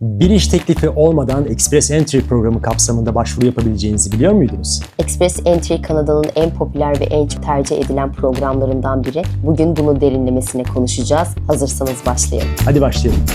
Bir iş teklifi olmadan Express Entry programı kapsamında başvuru yapabileceğinizi biliyor muydunuz? Express Entry Kanada'nın en popüler ve en çok tercih edilen programlarından biri. Bugün bunun derinlemesine konuşacağız. Hazırsanız başlayalım. Hadi başlayalım.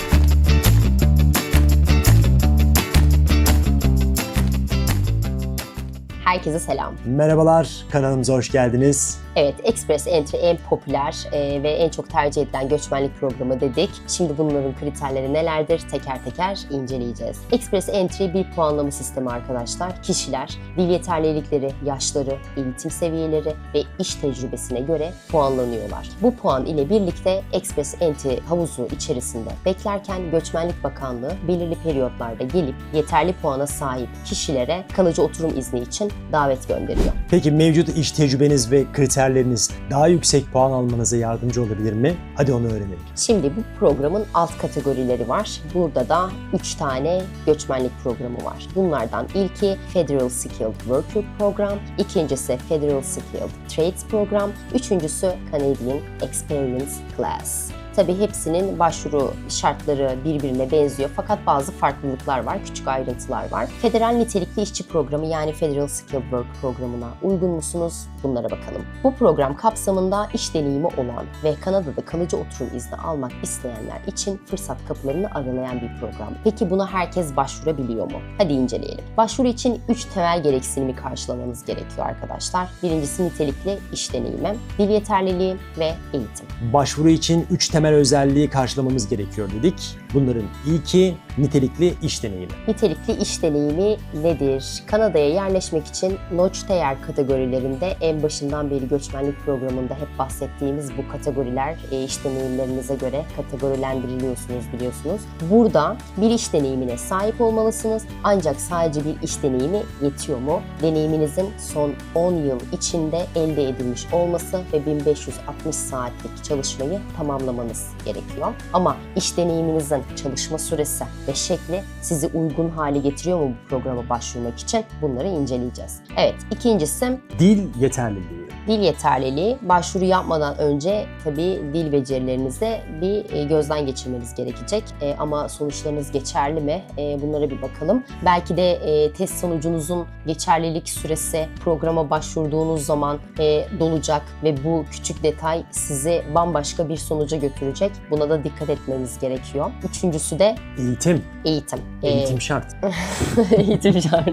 Herkese selam. Merhabalar, kanalımıza hoş geldiniz. Evet, Express Entry en popüler ve en çok tercih edilen göçmenlik programı dedik. Şimdi bunların kriterleri nelerdir teker teker inceleyeceğiz. Express Entry bir puanlama sistemi arkadaşlar. Kişiler dil yeterlilikleri, yaşları, eğitim seviyeleri ve iş tecrübesine göre puanlanıyorlar. Bu puan ile birlikte Express Entry havuzu içerisinde beklerken Göçmenlik Bakanlığı belirli periyotlarda gelip yeterli puana sahip kişilere kalıcı oturum izni için davet gönderiyor. Peki mevcut iş tecrübeniz ve kriterleriniz daha yüksek puan almanıza yardımcı olabilir mi? Hadi onu öğrenelim. Şimdi bu programın alt kategorileri var. Burada da 3 tane göçmenlik programı var. Bunlardan ilki Federal Skilled Worker Program, ikincisi Federal Skilled Trades Program, üçüncüsü Canadian Experience Class. Tabii hepsinin başvuru şartları birbirine benziyor fakat bazı farklılıklar var, küçük ayrıntılar var. Federal Nitelikli İşçi Programı yani Federal Skilled Work Programı'na uygun musunuz? Bunlara bakalım. Bu program kapsamında iş deneyimi olan ve Kanada'da kalıcı oturum izni almak isteyenler için fırsat kapılarını aralayan bir program. Peki buna herkes başvurabiliyor mu? Hadi inceleyelim. Başvuru için 3 temel gereksinimi karşılamanız gerekiyor arkadaşlar. Birincisi nitelikli iş deneyimi, dil yeterliliği ve eğitim. Başvuru için 3 temel özelliği karşılamamız gerekiyor dedik. Bunların ilki nitelikli iş deneyimi. Nitelikli iş deneyimi nedir? Kanada'ya yerleşmek için Notch-TR kategorilerinde en başından beri göçmenlik programında hep bahsettiğimiz bu kategoriler iş deneyimlerinize göre kategorilendiriliyorsunuz biliyorsunuz. Burada bir iş deneyimine sahip olmalısınız ancak sadece bir iş deneyimi yetiyor mu? Deneyiminizin son 10 yıl içinde elde edilmiş olması ve 1560 saatlik çalışmayı tamamlamanız gerekiyor. Ama iş deneyiminizin çalışma süresi ve şekli sizi uygun hale getiriyor mu bu programa başvurmak için? Bunları inceleyeceğiz. Evet, ikincisi Dil yeterliliği. dil yeterliliği. Başvuru yapmadan önce tabii dil becerilerinize bir gözden geçirmeniz gerekecek. Ama sonuçlarınız geçerli mi? Bunlara bir bakalım. Belki de test sonucunuzun geçerlilik süresi programa başvurduğunuz zaman dolacak ve bu küçük detay sizi bambaşka bir sonuca götürecek. Buna da dikkat etmeniz gerekiyor. Üçüncüsü de Eğitim. eğitim. Eğitim şart. Eğitim şart.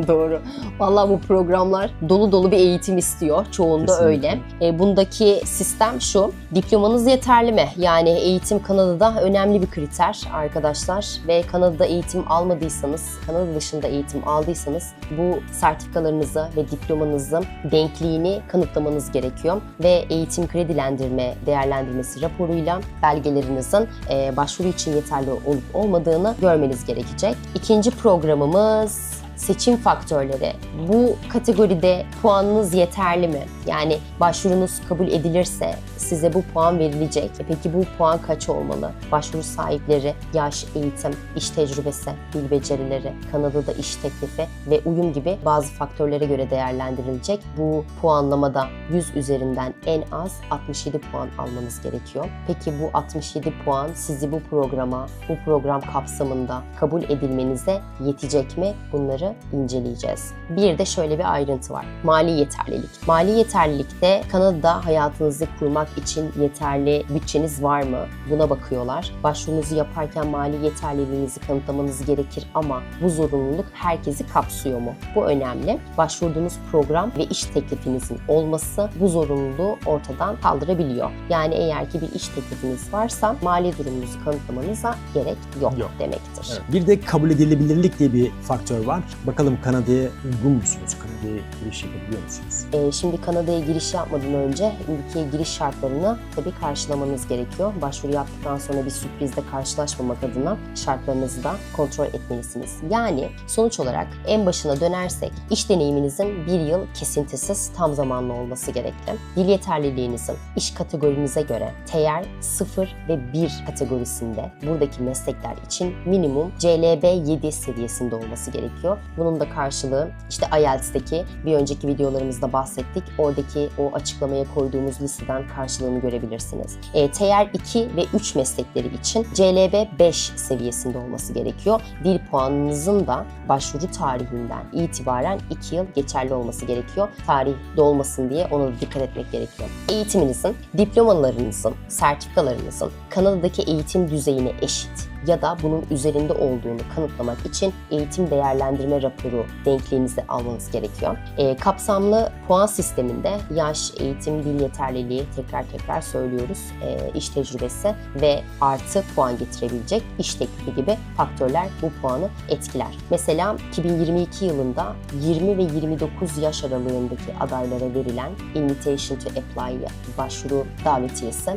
Doğru. Vallahi bu programlar dolu dolu bir eğitim istiyor. Çoğunda Kesinlikle. öyle. Bundaki sistem şu. Diplomanız yeterli mi? Yani eğitim Kanada'da önemli bir kriter arkadaşlar. Ve Kanada'da eğitim almadıysanız, Kanada dışında eğitim aldıysanız bu sertifikalarınızı ve diplomanızın denkliğini kanıtlamanız gerekiyor. Ve eğitim kredilendirme değerlendirmesi raporuyla belgelerinizin başvuru için yeterli olup olmadığını görmeniz gerekecek. İkinci programımız seçim faktörleri. Bu kategoride puanınız yeterli mi? Yani başvurunuz kabul edilirse size bu puan verilecek. Peki bu puan kaç olmalı? Başvuru sahipleri, yaş, eğitim, iş tecrübesi, dil becerileri, Kanada'da iş teklifi ve uyum gibi bazı faktörlere göre değerlendirilecek. Bu puanlamada 100 üzerinden en az 67 puan almanız gerekiyor. Peki bu 67 puan sizi bu program kapsamında kabul edilmenize yetecek mi? Bunları inceleyeceğiz. Bir de şöyle bir ayrıntı var. Mali yeterlilik. Mali yeterlilikte Kanada'da hayatınızı kurmak için yeterli bütçeniz var mı? Buna bakıyorlar. Başvurunuzu yaparken mali yeterliliğinizi kanıtlamanız gerekir ama bu zorunluluk herkesi kapsıyor mu? Bu önemli. Başvurduğunuz program ve iş teklifinizin olması bu zorunluluğu ortadan kaldırabiliyor. Yani eğer ki bir iş teklifiniz varsa mali durumunuzu kanıtlamanıza gerek yok demektir. Evet. Bir de kabul edilebilirlik diye bir faktör var. Bakalım Kanada'ya uygun musunuz? Kanada'ya giriş yapabiliyor musunuz? Şimdi Kanada'ya giriş yapmadan önce ülkeye giriş şartlarını tabii karşılamanız gerekiyor. Başvuru yaptıktan sonra bir sürprizle karşılaşmamak adına şartlarınızı da kontrol etmelisiniz. Yani sonuç olarak en başına dönersek iş deneyiminizin 1 yıl kesintisiz tam zamanlı olması gerekli. Dil yeterliliğinizin iş kategorinize göre TR 0 ve 1 kategorisinde buradaki meslekler için minimum CLB 7 seviyesinde olması gerekiyor. Bunun da karşılığı işte IELTS'teki bir önceki videolarımızda bahsettik. Oradaki o açıklamaya koyduğumuz listeden karşılaştırılmış karşılığını görebilirsiniz. Tier 2 ve 3 meslekleri için CLB 5 seviyesinde olması gerekiyor. Dil puanınızın da başvuru tarihinden itibaren 2 yıl geçerli olması gerekiyor. Tarih dolmasın diye ona da dikkat etmek gerekiyor. Eğitiminizin, diplomalarınızın, sertifikalarınızın Kanada'daki eğitim düzeyine eşit ya da bunun üzerinde olduğunu kanıtlamak için eğitim değerlendirme raporu denkliğinizi almanız gerekiyor. Kapsamlı puan sisteminde yaş, eğitim, dil yeterliliği tekrar söylüyoruz, iş tecrübesi ve artı puan getirebilecek iş teklifi gibi faktörler bu puanı etkiler. Mesela 2022 yılında 20 ve 29 yaş aralığındaki adaylara verilen Invitation to Apply başvuru davetiyesi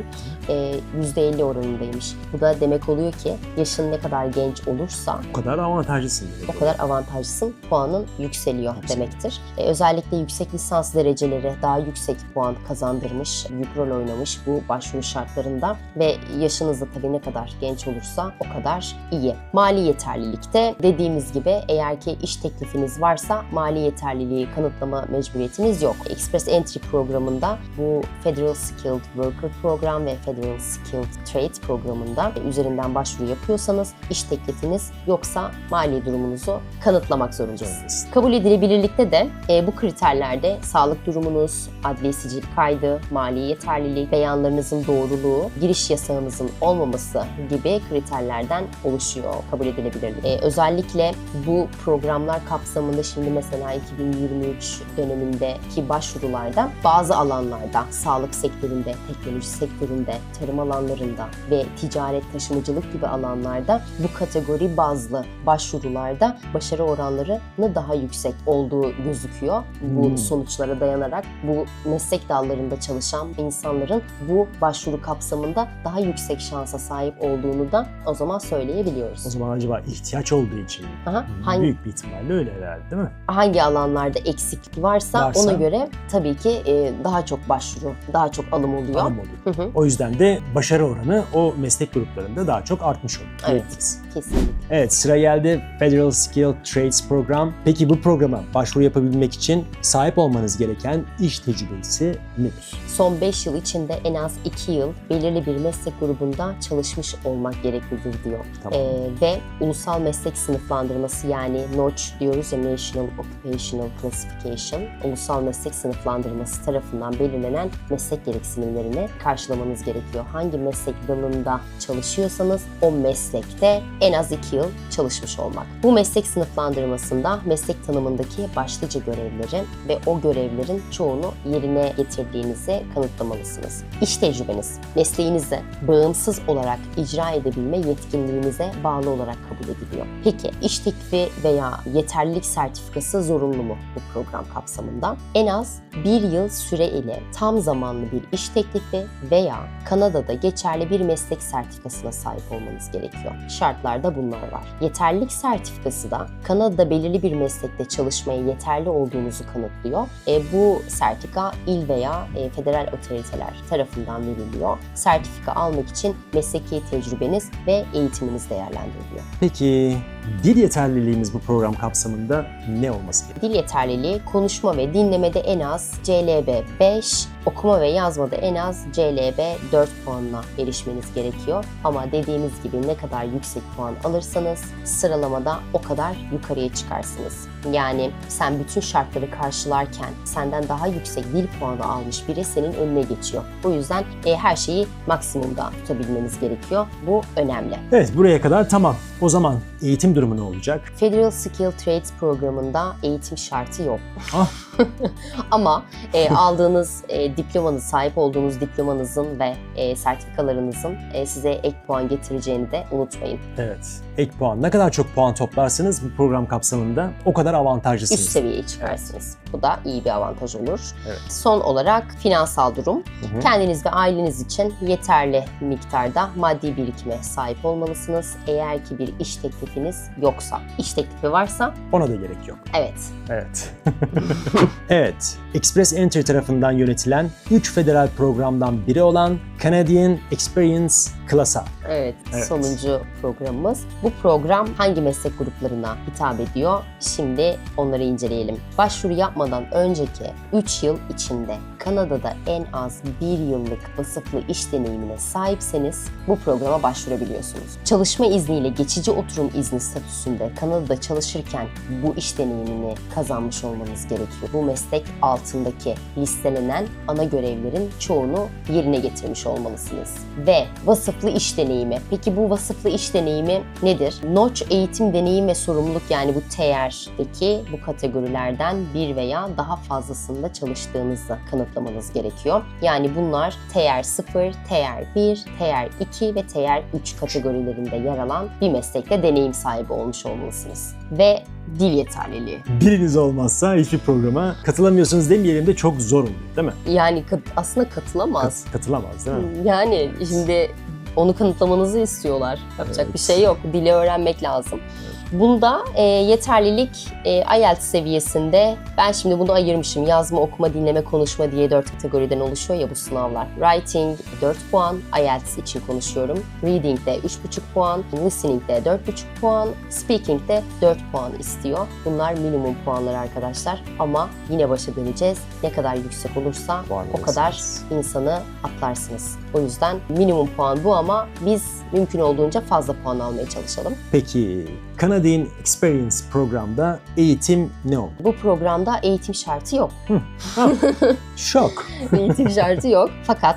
%50 oranındaymış. Bu da demek oluyor ki yaşın ne kadar genç olursa O kadar avantajlısın. o kadar avantajlısın, puanın yükseliyor demektir. Özellikle yüksek lisans dereceleri daha yüksek puan kazandırmış, büyük rol oynamış bu başvuru şartlarında ve yaşınız da tabii ne kadar genç olursa o kadar iyi. Mali yeterlilikte dediğimiz gibi eğer ki iş teklifiniz varsa mali yeterliliği kanıtlama mecburiyetiniz yok. Express Entry programında bu Federal Skilled Worker program ve Federal Skilled Trade programında üzerinden başvuru yapıyorsanız iş teklifiniz yoksa mali durumunuzu kanıtlamak zorundasınız. Kabul edilebilirlikte de bu kriterlerde sağlık durumunuz, adli sicil kaydı, mali yeterlilik, beyanlarınızın doğruluğu, giriş yasağınızın olmaması gibi kriterlerden oluşuyor kabul edilebilirlik. Özellikle bu programlar kapsamında şimdi mesela 2023 dönemindeki başvurularda bazı alanlarda, sağlık sektöründe, teknoloji sektöründe, tarım alanlarında ve ticaret, taşımacılık gibi alanlarda bu kategori bazlı başvurularda başarı oranlarının daha yüksek olduğu gözüküyor. Bu sonuçlara dayanarak bu meslek dallarında çalışan insanların bu başvuru kapsamında daha yüksek şansa sahip olduğunu da o zaman söyleyebiliyoruz. O zaman acaba ihtiyaç olduğu için büyük bir ihtimalle öyle herhalde, değil mi? Hangi alanlarda eksiklik varsa ona göre tabii ki daha çok başvuru, daha çok alım oluyor. Alım oluyor. O yüzden de başarı oranı o meslek gruplarında daha çok artmış oluyor. Evet, kesinlikle. Evet, sıra geldi Federal Skilled Trades program. Peki bu programa başvuru yapabilmek için sahip olmanız gereken iş tecrübesi nedir? Son 5 yıl içinde en az 2 yıl belirli bir meslek grubunda çalışmış olmak gereklidir diyor. Tamam. Ve ulusal meslek sınıflandırması yani NOCH diyoruz ya, National Occupational Classification, ulusal meslek sınıflandırması tarafından belirlenen meslek gereksinimlerini karşılamanız gerekiyor. Hangi meslek dalında çalışıyorsanız o meslekte en az 2 yıl çalışmış olmak. Bu meslek sınıflandırmasında meslek tanımındaki başlıca görevleri ve o görevlerin çoğunu yerine getirdiğinizi kanıtlamalısınız. İş tecrübeniz, mesleğinizi bağımsız olarak icra edebilme yetkinliğinize bağlı olarak kabul ediliyor. Peki iş teklifi veya yeterlilik sertifikası zorunlu mu bu program kapsamında? En az 1 yıl süre ile tam zamanlı bir iş teklifi veya Kanada'da geçerli bir meslek sertifikasına sahip olmanız gerekiyor. Şartlarda bunlar var. Yeterlilik sertifikası da Kanada'da belirli bir meslekte çalışmaya yeterli olduğunuzu kanıtlıyor. Bu sertifika il veya federal otoriteler tarafından veriliyor. Sertifika almak için mesleki tecrübeniz ve eğitiminiz değerlendiriliyor. Peki dil yeterliliğimiz bu program kapsamında ne olması gerekiyor? Dil yeterliliği konuşma ve dinlemede en az CLB 5, okuma ve yazmada en az CLB 4 puanına erişmeniz gerekiyor. Ama dediğimiz gibi ne kadar yüksek puan alırsanız sıralamada o kadar yukarıya çıkarsınız. Yani sen bütün şartları karşılarken senden daha yüksek dil puanı almış biri senin önüne geçiyor. O yüzden her şeyi maksimumda tutabilmeniz gerekiyor. Bu önemli. Evet, buraya kadar tamam. O zaman eğitim durumu ne olacak? Federal Skilled Trades programında eğitim şartı yok. Ah. Ama aldığınız diplomanız, sahip olduğunuz diplomanızın ve sertifikalarınızın size ek puan getireceğini de unutmayın. Evet. Ek puan. Ne kadar çok puan toplarsanız bu program kapsamında o kadar avantajlısınız. Üst seviyeye çıkarsınız. Bu da iyi bir avantaj olur. Evet. Son olarak finansal durum. Kendiniz ve aileniz için yeterli miktarda maddi birikime sahip olmalısınız. Eğer ki bir iş teklifiniz yoksa. İş teklifi varsa Ona da gerek yok. evet. Evet. Evet. Express Entry tarafından yönetilen 3 federal programdan biri olan Canadian Experience Class'a. Evet, Evet. sonuncu programımız. Bu program hangi meslek gruplarına hitap ediyor? Şimdi onları inceleyelim. Başvuru yapmadan önceki 3 yıl içinde Kanada'da en az 1 yıllık vasıflı iş deneyimine sahipseniz bu programa başvurabiliyorsunuz. Çalışma izniyle geçici oturum izni statüsünde Kanada'da çalışırken bu iş deneyimini kazanmış olmanız gerekiyor. Bu meslek altındaki listelenen ana görevlerin çoğunu yerine getirmiş olmalısınız. Ve vasıflı iş deneyimi. Peki bu vasıflı iş deneyimi nedir? Notch eğitim, deneyim ve sorumluluk, yani bu TEAR'deki bu kategorilerden bir veya daha fazlasında çalıştığınızı kanıtlamanız gerekiyor. Yani bunlar TEAR 0, TEAR 1, TEAR 2 ve TEAR 3 kategorilerinde yer alan bir meslekte deneyim sahibi olmuş olmalısınız. Ve dil yeterliliği. Biriniz olmazsa hiçbir programa katılamıyorsunuz demeyelim de çok zor oluyor değil mi? Yani aslında katılamaz. Katılamaz değil mi? Yani şimdi onu kanıtlamanızı istiyorlar. Yapacak Evet. bir şey yok. Dili öğrenmek lazım. Bunda yeterlilik IELTS seviyesinde, ben şimdi bunu ayırmışım. Yazma, okuma, dinleme, konuşma diye 4 kategoriden oluşuyor ya bu sınavlar. Writing 4 puan, IELTS için konuşuyorum. Reading'de 3,5 puan, Listening'de 4,5 puan, Speaking'de 4 puan istiyor. Bunlar minimum puanlar arkadaşlar. Ama yine başa döneceğiz. Ne kadar yüksek olursa o kadar insanı atlarsınız. O yüzden minimum puan bu ama biz mümkün olduğunca fazla puan almaya çalışalım. Peki Canadian Experience programda eğitim ne oldu? Bu programda eğitim şartı yok. Şok. Eğitim şartı yok. Fakat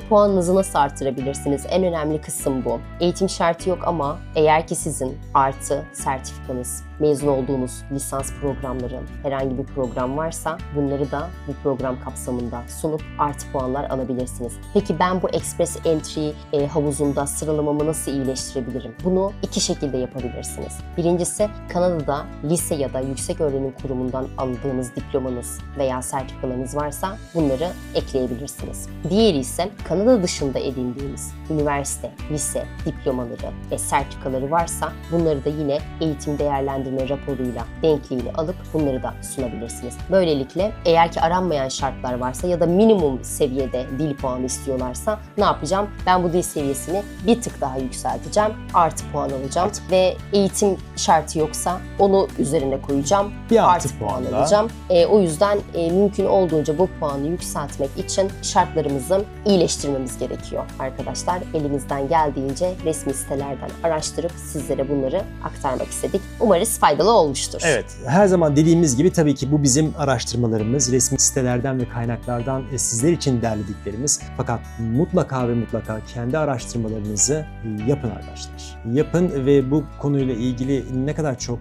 puanınızı nasıl artırabilirsiniz? En önemli kısım bu. Eğitim şartı yok ama eğer ki sizin artı sertifikanız, mezun olduğunuz lisans programları, herhangi bir program varsa bunları da bu program kapsamında sunup artı puanlar alabilirsiniz. Peki ben bu Express Entry havuzunda sıralamamı nasıl iyileştirebilirim? Bunu 2 şekilde yapabilirsiniz. Birincisi, Kanada'da lise ya da yüksek öğrenim kurumundan aldığınız diplomanız veya sertifikalarınız varsa bunları ekleyebilirsiniz. Diğeri ise Kanada dışında edindiğiniz üniversite, lise diplomaları ve sertifikaları varsa bunları da yine eğitim değerlendirme raporuyla denkliğini alıp bunları da sunabilirsiniz. Böylelikle eğer ki aranmayan şartlar varsa ya da minimum seviyede dil puanı istiyorlarsa ne yapacağım? Ben bu dil seviyesini bir tık daha yükselteceğim, artı puan alacağım ve eğitim şartı yoksa onu üzerine koyacağım, Bir artı puan puanla. alacağım. O yüzden mümkün olduğunca bu puanı yükseltmek için şartlarımızı iyileştirmemiz gerekiyor arkadaşlar. Elimizden geldiğince resmi sitelerden araştırıp sizlere bunları aktarmak istedik. Umarız faydalı olmuştur. Evet, her zaman dediğimiz gibi tabii ki bu bizim araştırmalarımız, resmi sitelerden ve kaynaklardan sizler için derlediklerimiz. Fakat mutlaka ve mutlaka kendi araştırmalarınızı yapın arkadaşlar. Yapın ve bu konuyla ilgili ne kadar çok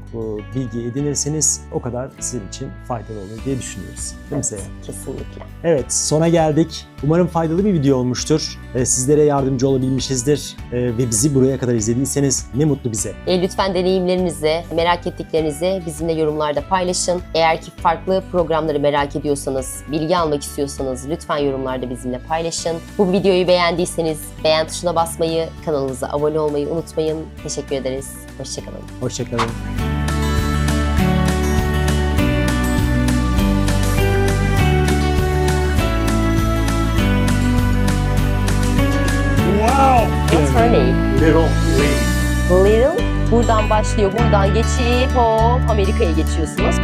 bilgi edinirseniz o kadar sizin için faydalı olur diye düşünüyoruz. Değil mi Seyhan? Kesinlikle. Evet, sona geldik. Umarım faydalı bir video olmuştur. Sizlere yardımcı olabilmişizdir. Ve bizi buraya kadar izlediyseniz ne mutlu bize. Lütfen deneyimlerinizi, merak ettiklerinizi bizimle yorumlarda paylaşın. Eğer ki farklı programları merak ediyorsanız, bilgi almak istiyorsanız lütfen yorumlarda bizimle paylaşın. Bu videoyu beğendiyseniz beğen tuşuna basmayı, kanalımıza abone olmayı unutmayın. Teşekkür ederiz. Hoşçakalın. Hoşçakalın. Wow! What's her name? Little Lady. Little. Buradan başlıyor. Buradan geçip hop Amerika'ya geçiyorsunuz.